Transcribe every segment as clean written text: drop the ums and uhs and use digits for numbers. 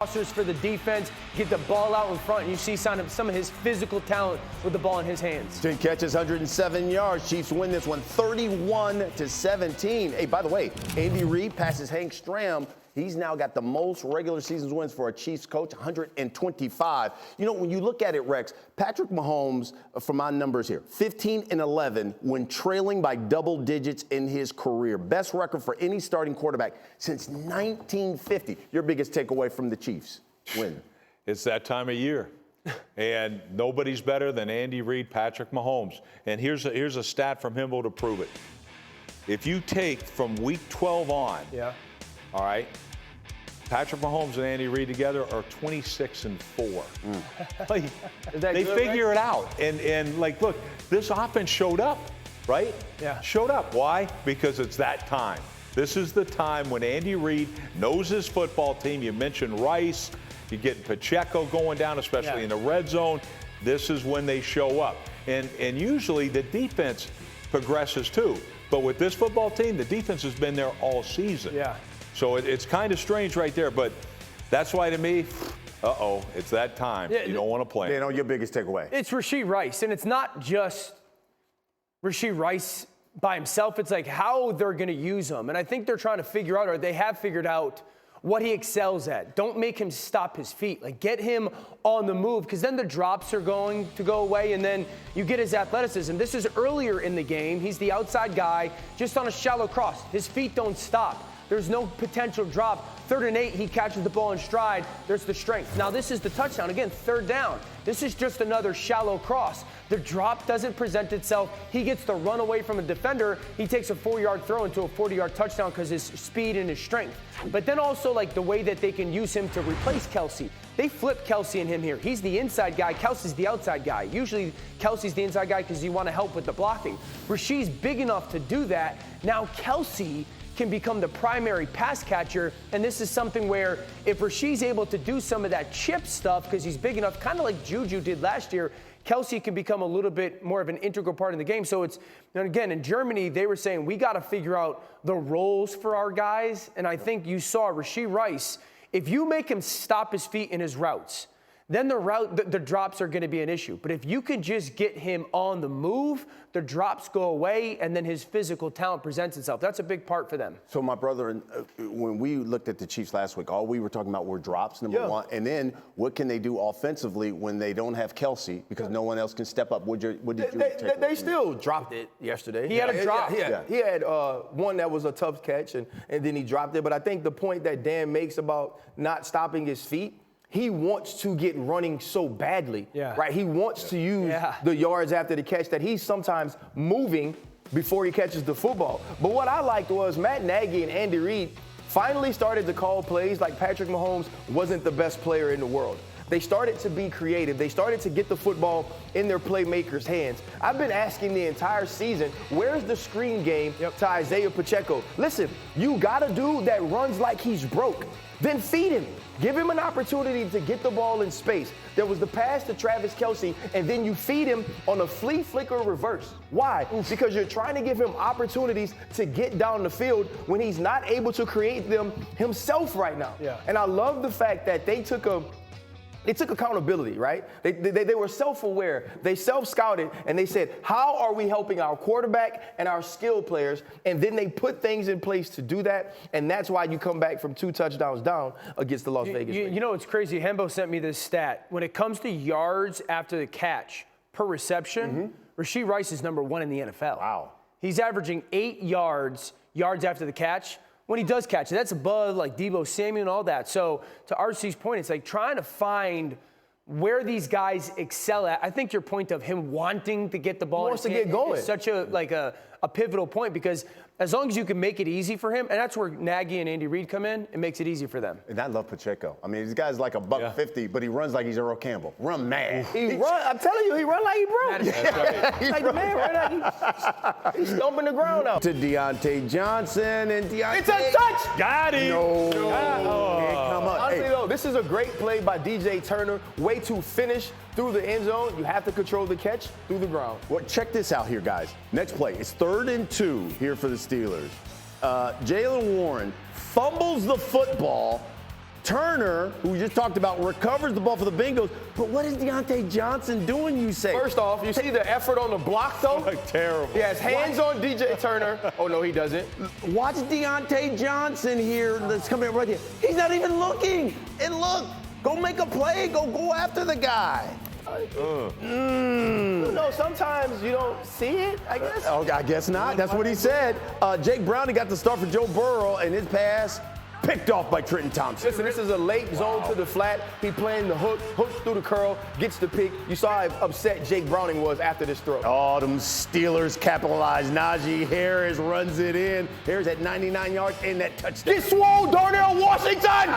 for the defense, get the ball out in front, and you see some of his physical talent with the ball in his hands. 10 catches, 107 yards. Chiefs win this one 31-17. Hey, by the way, Andy Reid passes Hank Stram. He's now got the most regular season wins for a Chiefs coach, 125. You know, when you look at it, Rex, Patrick Mahomes, for my numbers here, 15-11 when trailing by double digits in his career. Best record for any starting quarterback since 1950. Your biggest takeaway from the Chiefs win? It's that time of year. And nobody's better than Andy Reid, Patrick Mahomes. And here's a stat from Himbo to prove it. If you take from week 12 on, all right, Patrick Mahomes and Andy Reid together are 26-4. Like, they figure it out. And like, look, this offense showed up, right? Yeah. Showed up. Why? Because it's that time. This is the time when Andy Reid knows his football team. You mentioned Rice. You get Pacheco going down, especially in the red zone. This is when they show up. And usually the defense progresses too. But with this football team, the defense has been there all season. Yeah. So it's kind of strange right there. But that's why to me, it's that time. You don't want to play. You know, your biggest takeaway? It's Rashee Rice. And it's not just Rashee Rice by himself. It's like how they're going to use him. And I think they're trying to figure out, or they have figured out, what he excels at. Don't make him stop his feet. Like, get him on the move, because then the drops are going to go away, and then you get his athleticism. This is earlier in the game. He's the outside guy, just on a shallow cross. His feet don't stop. There's no potential drop. 3rd and 8, he catches the ball in stride. There's the strength. Now, this is the touchdown. Again, 3rd down. This is just another shallow cross. The drop doesn't present itself. He gets the run away from a defender. He takes a 4-yard throw into a 40-yard touchdown because his speed and his strength. But then also, like, the way that they can use him to replace Kelsey. They flip Kelsey and him here. He's the inside guy. Kelsey's the outside guy. Usually, Kelsey's the inside guy because you want to help with the blocking. Rashee's big enough to do that. Now, Kelsey can become the primary pass catcher, and this is something where if Rashee's able to do some of that chip stuff because he's big enough, kind of like Juju did last year, Kelsey can become a little bit more of an integral part of the game. So it's, and again, in Germany, they were saying we got to figure out the roles for our guys, and I think you saw Rashee Rice, if you make him stop his feet in his routes, then the drops are going to be an issue. But if you can just get him on the move, the drops go away, and then his physical talent presents itself. That's a big part for them. So, my brother, when we looked at the Chiefs last week, all we were talking about were drops, number one. And then what can they do offensively when they don't have Kelsey because no one else can step up? What did you take? They still dropped it yesterday. He had a drop. He had one that was a tough catch, and then he dropped it. But I think the point that Dan makes about not stopping his feet, he wants to get running so badly, right? He wants to use the yards after the catch that he's sometimes moving before he catches the football. But what I liked was Matt Nagy and Andy Reid finally started to call plays like Patrick Mahomes wasn't the best player in the world. They started to be creative. They started to get the football in their playmakers' hands. I've been asking the entire season, where's the screen game to Isaiah Pacheco? Listen, you got a dude that runs like he's broke. Then feed him. Give him an opportunity to get the ball in space. There was the pass to Travis Kelce, and then you feed him on a flea flicker reverse. Why? Because you're trying to give him opportunities to get down the field when he's not able to create them himself right now. And I love the fact that they took accountability, right? They were self-aware. They self-scouted, and they said, how are we helping our quarterback and our skill players? And then they put things in place to do that, and that's why you come back from 2 touchdowns down against the Las Vegas Raiders. You know, it's crazy. Hembo sent me this stat. When it comes to yards after the catch per reception, Rashee Rice is number 1 in the NFL. Wow. He's averaging 8 yards after the catch. When he does catch it, that's above like Deebo Samuel and all that. So to RC's point, it's like trying to find where these guys excel at. I think your point of him wanting to get the ball wants to get going is such a pivotal point, because as long as you can make it easy for him, and that's where Nagy and Andy Reid come in, it makes it easy for them. And I love Pacheco. I mean, this guy's like a $150, but he runs like he's Earl Campbell. Run mad. I'm telling you, he run like he broke. Like the man right now, he's stomping the ground out. To Deontay Johnson, and Deontay. It's a touch. Got him. No. Come on. Honestly, though, this is a great play by DJ Turner. Way to finish through the end zone. You have to control the catch through the ground. Well, check this out here, guys. Next play. It's 3rd and 2 here for the Steelers. Jaylen Warren fumbles the football, Turner, who we just talked about, recovers the ball for the Bengals. But what is Deontay Johnson doing, you say? First off, you see the effort on the block, though? Like terrible. He has hands on DJ Turner. Oh, no, he doesn't. Watch Deontay Johnson here that's coming up right here. He's not even looking. And look, go make a play. Go after the guy. No, sometimes you don't see it, I guess. Oh, I guess not. That's what he said. Jake Browning got the start for Joe Burrow, and his pass picked off by Trenton Thompson. Listen, this is a late zone to the flat. He playing the hooks through the curl, gets the pick. You saw how upset Jake Browning was after this throw. Oh, them Steelers capitalized. Najee Harris runs it in. Harris at 99 yards and that touchdown. Get swole, Darnell Washington!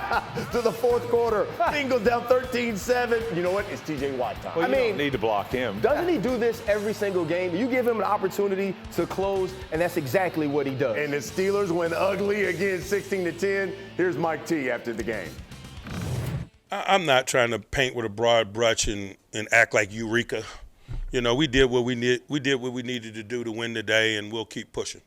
To the fourth quarter. Bengals down 13-7. You know what? It's TJ Watt time. Well, you don't need to block him. Doesn't he do this every single game? You give him an opportunity to close, and that's exactly what he does. And the Steelers win ugly again, 16-10. Here's Mike T after the game. I'm not trying to paint with a broad brush and act like Eureka. You know, we did what we needed to do to win today, and we'll keep pushing.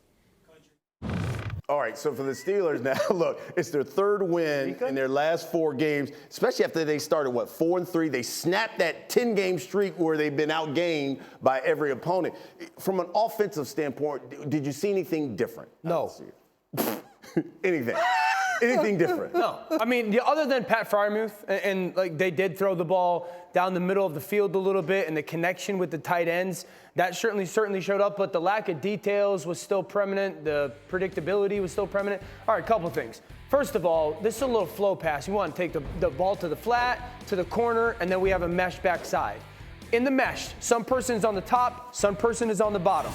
All right, so for the Steelers now, look, it's their third win in their last 4 games, especially after they started, 4-3. They snapped that 10-game streak where they've been outgained by every opponent. From an offensive standpoint, did you see anything different? No. Anything. Anything different? No. I mean, other than Pat Freiermuth, and like they did throw the ball down the middle of the field a little bit, and the connection with the tight ends, that certainly showed up, but the lack of details was still prominent. The predictability was still prominent. All right, couple things. First of all, this is a little flow pass. You want to take the ball to the flat, to the corner, and then we have a mesh backside. In the mesh, some person is on the top, some person is on the bottom.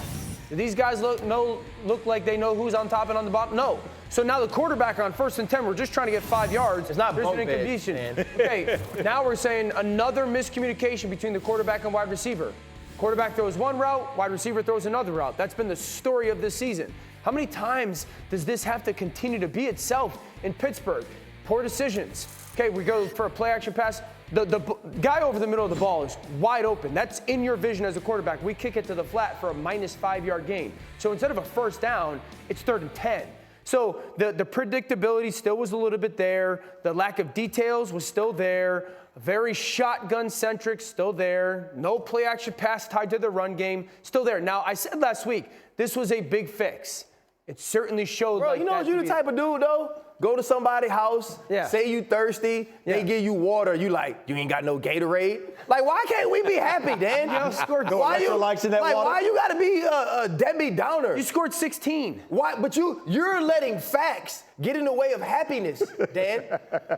Do these guys look like they know who's on top and on the bottom? No. So now the quarterback on 1st and 10, we're just trying to get 5 yards. It's not There's bunk an beds, inconvenience. Okay, now we're saying another miscommunication between the quarterback and wide receiver. Quarterback throws one route, wide receiver throws another route. That's been the story of this season. How many times does this have to continue to be itself in Pittsburgh? Poor decisions. Okay, we go for a play action pass. The guy over the middle of the ball is wide open. That's in your vision as a quarterback. We kick it to the flat for a -5-yard gain. So instead of a first down, it's 3rd and 10. So the predictability still was a little bit there. The lack of details was still there. Very shotgun-centric, still there. No play-action pass tied to the run game, still there. Now, I said last week, this was a big fix. It certainly showed. Bro, like you know that what you the type of dude, though? Go to somebody's house, say you thirsty, they give you water, you like, you ain't got no Gatorade? Like, why can't we be happy, Dan? Why you gotta be a Debbie Downer? You scored 16. Why? But you're letting facts get in the way of happiness, Dan.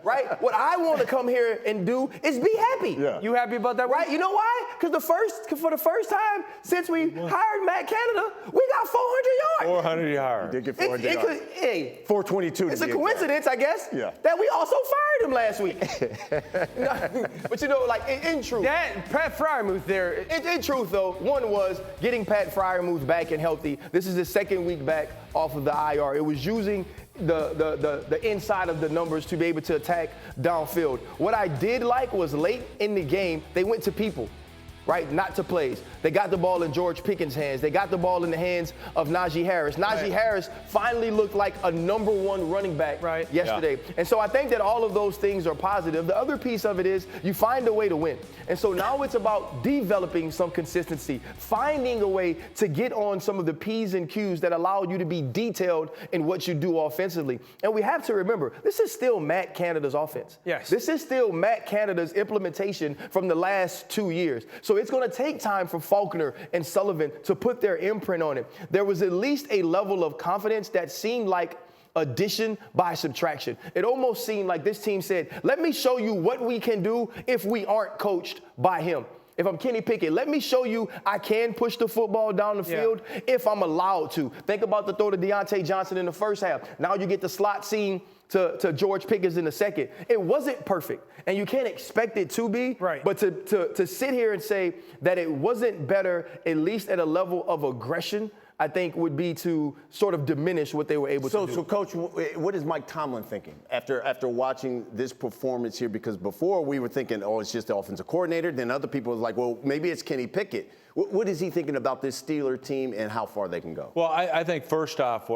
Right? What I want to come here and do is be happy. Yeah. You happy about that? Right? You know why? Because for the first time since we hired Matt Canada, we got 400 yards. 400 yards. Did get 400 yards. Hey, 422. it's a coincidence, I guess, that we also fired him last week. But you know, like in truth. That Pat Freiermuth there. In truth, though, one was getting Pat Freiermuth back and healthy. This is his 2nd week back off of the IR. It was using the inside of the numbers to be able to attack downfield. What I did like was late in the game, they went to people. Right, not to plays. They got the ball in George Pickens' hands. They got the ball in the hands of Najee Harris. Najee Harris finally looked like a #1 running back yesterday. Yeah. And so I think that all of those things are positive. The other piece of it is you find a way to win. And so now it's about developing some consistency, finding a way to get on some of the P's and Q's that allow you to be detailed in what you do offensively. And we have to remember, this is still Matt Canada's offense. Yes. This is still Matt Canada's implementation from the last 2 years. So it's going to take time for Faulkner and Sullivan to put their imprint on it. There was at least a level of confidence that seemed like addition by subtraction. It almost seemed like this team said, let me show you what we can do if we aren't coached by him. If I'm Kenny Pickett, let me show you I can push the football down the field if I'm allowed to. Think about the throw to Deontay Johnson in the first half. Now you get the slot seam to George Pickens in the second. It wasn't perfect, and you can't expect it to be. Right. But to sit here and say that it wasn't better, at least at a level of aggression, I think would be to sort of diminish what they were able to do. So, Coach, what is Mike Tomlin thinking after watching this performance here? Because before we were thinking, oh, it's just the offensive coordinator. Then other people was like, well, maybe it's Kenny Pickett. What is he thinking about this Steeler team and how far they can go? Well, I think first off,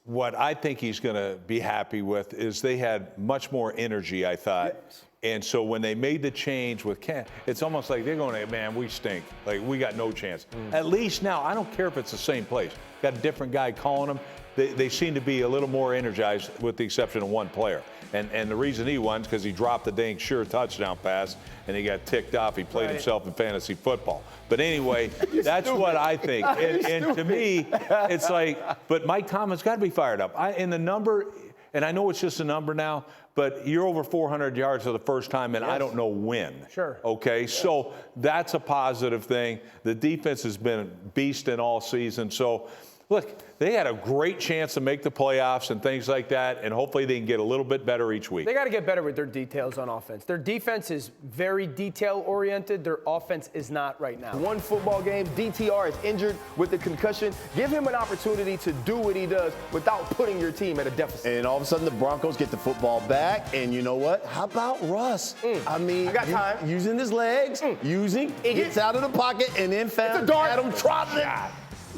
what I think he's going to be happy with is they had much more energy, I thought. Yes. And so when they made the change with Ken, it's almost like they're going, man, we stink. Like, we got no chance. At least now, I don't care if it's the same place. Got a different guy calling them. They seem to be a little more energized with the exception of one player. And the reason he won is because he dropped the dang sure touchdown pass and he got ticked off. He played himself in fantasy football. But anyway, that's what I think. And to me, it's like, but Mike Tomlin's got to be fired up. And the number, and I know it's just a number now, but you're over 400 yards for the first time, and I don't know when. Sure. Okay, so that's a positive thing. The defense has been beasting all season. So, look, they had a great chance to make the playoffs and things like that, and hopefully they can get a little bit better each week. They got to get better with their details on offense. Their defense is very detail-oriented. Their offense is not right now. One football game, DTR is injured with the concussion. Give him an opportunity to do what he does without putting your team at a deficit. And all of a sudden, the Broncos get the football back. And you know what? How about Russ? I mean, I got time. Using his legs, gets out of the pocket, and then found Adam Trotman.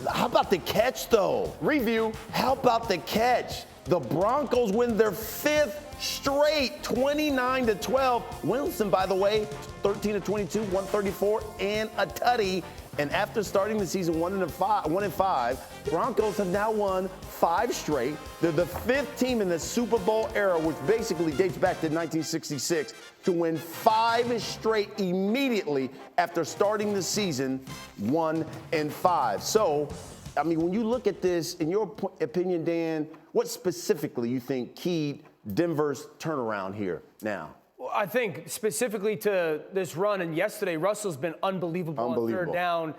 How about the catch, though? Review. How about the catch? The Broncos win their 5th straight, 29-12. Wilson, by the way, 13-22, 134, and a tutty. And after starting the season 1-5, Broncos have now won 5 straight. They're the 5th team in the Super Bowl era, which basically dates back to 1966, to win 5 straight immediately after starting the season 1-5. So, I mean, when you look at this, in your opinion, Dan, what specifically you think keyed Denver's turnaround here now? Well, I think specifically to this run, and yesterday, Russell's been unbelievable on third down,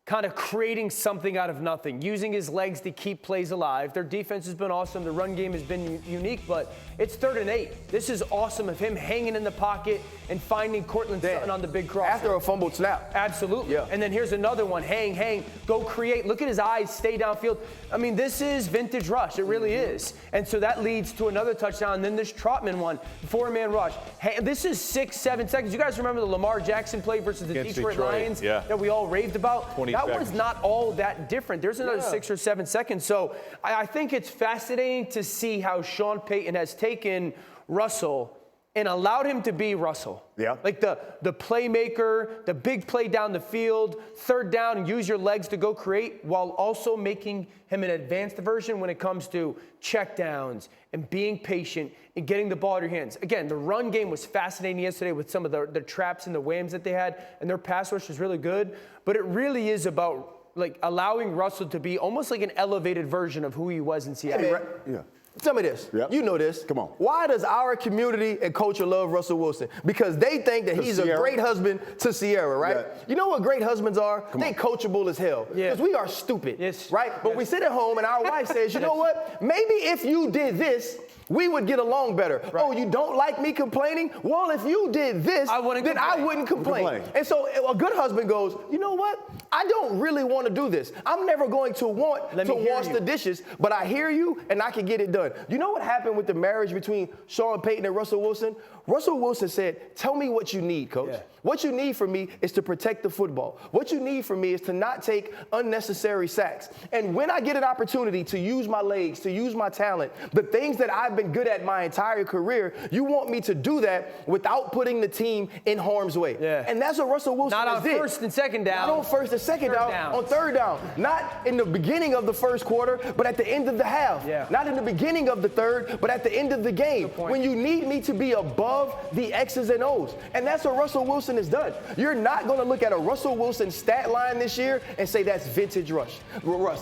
kind of creating something out of nothing, using his legs to keep plays alive. Their defense has been awesome. The run game has been unique, but it's 3rd and 8. This is awesome of him hanging in the pocket and finding Cortland Sutton on the big cross. After a fumbled snap. Absolutely. Yeah. And then here's another one. Hang, go create. Look at his eyes, stay downfield. I mean, this is vintage rush. It really is. And so that leads to another touchdown. And then this Trotman one, 4-man rush. Hey, this is 6-7 seconds. You guys remember the Lamar Jackson play versus the Detroit Lions that we all raved about? That was not all that different. There's another 6 or 7 seconds. So I think it's fascinating to see how Sean Payton has taken Russell and allowed him to be Russell. Yeah. Like the playmaker, the big play down the field, 3rd down, and use your legs to go create, while also making him an advanced version when it comes to checkdowns and being patient and getting the ball in your hands. Again, the run game was fascinating yesterday with some of the traps and the whams that they had, and their pass rush was really good. But it really is about like allowing Russell to be almost like an elevated version of who he was in Seattle. Yeah. Tell me this. Yep. You know this. Come on. Why does our community and culture love Russell Wilson? Because they think that he's a great husband to Sierra, right? Yeah. You know what great husbands are? They coachable as hell. Because we are stupid, right? But we sit at home and our wife says, you know what? Maybe if you did this, we would get along better. Right. Oh, you don't like me complaining? Well, if you did this, I wouldn't complain. And so a good husband goes, you know what? I don't really want to do this. I'm never going to want to wash the dishes, but I hear you and I can get it done. You know what happened with the marriage between Sean Payton and Russell Wilson? Russell Wilson said, tell me what you need, coach. Yeah. What you need from me is to protect the football. What you need from me is to not take unnecessary sacks. And when I get an opportunity to use my legs, to use my talent, the things that I've been good at my entire career, you want me to do that without putting the team in harm's way. Yeah. And that's what Russell Wilson did. Not on first and second down. Not on first and second down, on third down. Not in the beginning of the first quarter, but at the end of the half. Yeah. Not in the beginning of the third, but at the end of the game. When you need me to be above the X's and O's. And that's what Russell Wilson has done. You're not going to look at a Russell Wilson stat line this year and say that's vintage Russ.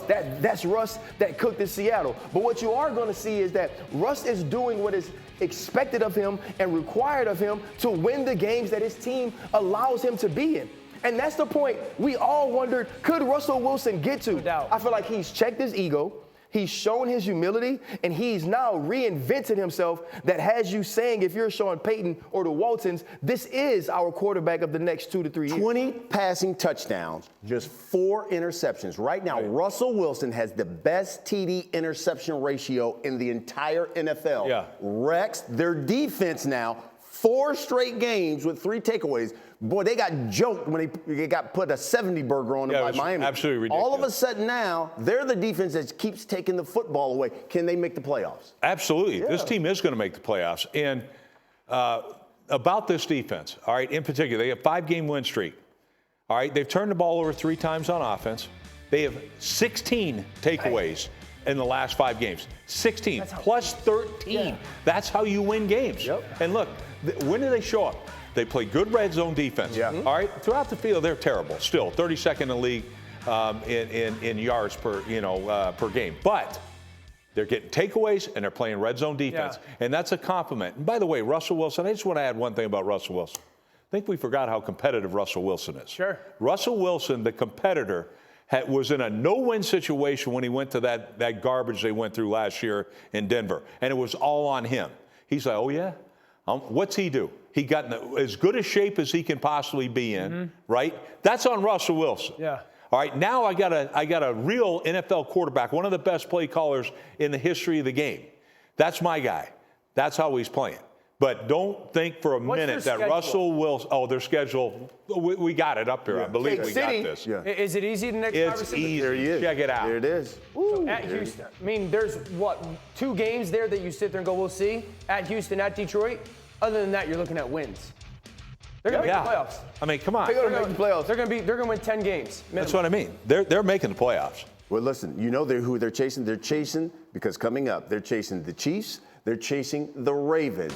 That's Russ that cooked in Seattle. But what you are going to see is that Russ is doing what is expected of him and required of him to win the games that his team allows him to be in. And that's the point we all wondered, could Russell Wilson get to? I feel like he's checked his ego. He's shown his humility, and he's now reinvented himself that has you saying, if you're Sean Payton or the Waltons, this is our quarterback of the next 2 to 3 years. 20 passing touchdowns, just 4 interceptions. Right now, Russell Wilson has the best TD interception ratio in the entire NFL. Yeah. Rex, their defense now, 4 straight games with 3 takeaways. Boy, they got joked when they got put a 70 burger on them by Miami. Absolutely ridiculous. All of a sudden now, they're the defense that keeps taking the football away. Can they make the playoffs? Absolutely. This team is going to make the playoffs. And about this defense, all right, in particular, they have 5-game win streak. All right, they've turned the ball over 3 times on offense. They have 16 takeaways in the last 5 games. 16 plus 13. Yeah. That's how you win games. Yep. And look, when do they show up? They play good red zone defense. Yeah. All right, throughout the field, they're terrible. Still, 32nd in the league in yards per game. But they're getting takeaways and they're playing red zone defense, and that's a compliment. And by the way, Russell Wilson. I just want to add one thing about Russell Wilson. I think we forgot how competitive Russell Wilson is. Sure. Russell Wilson, the competitor, was in a no-win situation when he went to that garbage they went through last year in Denver, and it was all on him. He's like, oh yeah, what's he do? He got in as good a shape as he can possibly be in, right? That's on Russell Wilson. Yeah. All right, now I got a real NFL quarterback, one of the best play callers in the history of the game. That's my guy. That's how he's playing. But don't think for a minute that Russell Wilson, their schedule, we got it up here. I believe we got this. Yeah. Is it easy the next 5 or 6? It's easy. There he is. Check it out. There it is. So at Houston. I mean, there's, 2 games there that you sit there and go, we'll see? At Houston, at Detroit? Other than that, you're looking at wins. They're going to make the playoffs. I mean, come on. They're going to make the playoffs. They're going to win 10 games. Minimum. That's what I mean. They're making the playoffs. Well, listen, you know who they're chasing? They're chasing because coming up, they're chasing the Chiefs. They're chasing the Ravens.